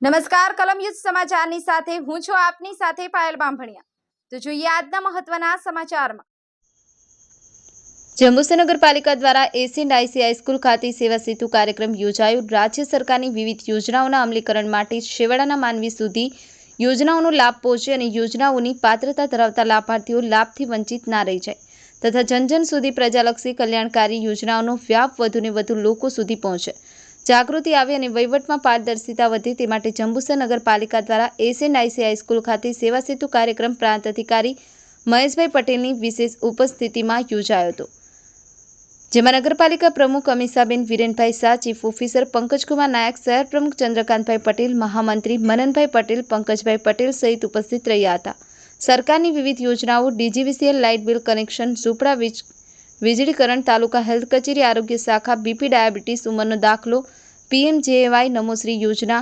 નમસ્કાર, કલમ યુદ્ધ સમાચારની સાથે હું છું આપની સાથે પાયલ બામભણિયા। તો જોઈએ આજના મહત્વના સમાચારમાં। જંબુસર નગરપાલિકા દ્વારા એશિયન આઈસીઆઈ સ્કૂલ ખાતે સેવા સેતુ કાર્યક્રમ યોજાયો। રાજ્ય સરકારની વિવિધ યોજનાઓના અમલીકરણ માટે છેવાડાના માનવી સુધી યોજનાઓનો લાભ પહોંચે અને યોજનાઓની પાત્રતા ધરાવતા લાભાર્થીઓ લાભથી વંચિત ના રહી જાય તથા જન સુધી પ્રજાલક્ષી કલ્યાણકારી યોજનાઓનો વ્યાપ વધુને વધુ લોકો સુધી પહોંચે, જાગૃતિ આવે અને વહીવટમાં પારદર્શિતા વધે તે માટે જંબુસર નગરપાલિકા દ્વારા એશિયન આઈસીઆઈ સ્કૂલ ખાતે સેવા સેતુ કાર્યક્રમ પ્રાંત અધિકારી મહેશભાઈ પટેલની વિશેષ ઉપસ્થિતિમાં યોજાયો હતો, જેમાં નગરપાલિકા પ્રમુખ અમીષાબેન વિરેનભાઈ શાહ, ચીફ ઓફિસર પંકજકુમાર નાયક, શહેર પ્રમુખ ચંદ્રકાંતભાઈ પટેલ, મહામંત્રી મનનભાઈ પટેલ, પંકજભાઈ પટેલ સહિત ઉપસ્થિત રહ્યા હતા। સરકારની વિવિધ યોજનાઓ, ડીજીવીસીએલ લાઇટ બિલ કનેક્શન, ઝૂંપડા વીજળીકરણ, તાલુકા હેલ્થ કચેરી આરોગ્ય શાખા, બીપી ડાયાબિટીસ, ઉંમરનો દાખલો, પીએમજેએવાય, નમોશ્રી યોજના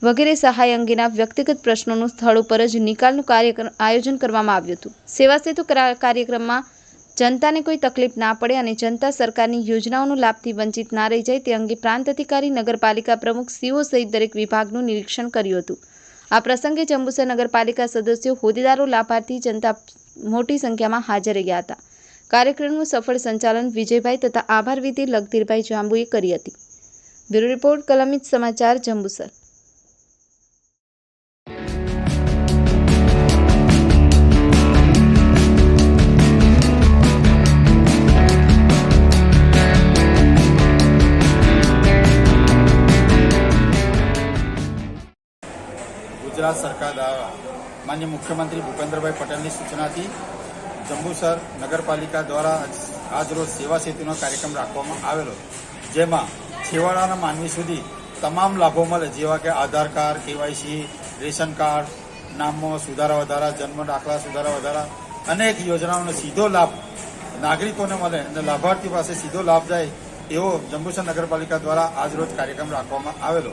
વગેરે સહાય અંગેના વ્યક્તિગત પ્રશ્નોનું સ્થળ ઉપર જ નિકાલનું આયોજન કરવામાં આવ્યું હતું। સેવા સેતુ કાર્યક્રમમાં જનતાને કોઈ તકલીફ ના પડે અને જનતા સરકારની યોજનાઓનો લાભથી વંચિત ના રહી જાય તે અંગે પ્રાંત અધિકારી, નગરપાલિકા પ્રમુખ, સીઓ સહિત દરેક વિભાગનું નિરીક્ષણ કર્યું હતું। આ પ્રસંગે જંબુસર નગરપાલિકા સદસ્યો, હોદ્દેદારો, લાભાર્થી જનતા મોટી સંખ્યામાં હાજર રહ્યા હતા। કાર્યક્રમનું સફળ સંચાલન વિજયભાઈ તથા આભાર વિધિ લગધીરભાઈ જાંબુએ કરી હતી। બ્યુરો રિપોર્ટ, કલમ યુદ્ધ સમાચાર, જંબુસર। ગુજરાત સરકાર દ્વારા માનનીય મુખ્યમંત્રી ભૂપેન્દ્રભાઈ પટેલની સૂચનાથી જંબુસર નગરપાલિકા દ્વારા આજરોજ સેવા સેતુનો કાર્યક્રમ રાખવામાં આવેલો, જેમાં છેવાડાના માનવી સુધી તમામ લાભો મળે, જેવા કે આધાર કાર્ડ, કેવાયસી, રેશન કાર્ડ, નામમાં સુધારા વધારા, જન્મ દાખલા સુધારા વધારા, અનેક યોજનાઓનો સીધો લાભ નાગરિકોને મળે અને લાભાર્થી પાસે સીધો લાભ જાય એવો જંબુસર નગરપાલિકા દ્વારા આજરોજ કાર્યક્રમ રાખવામાં આવેલો।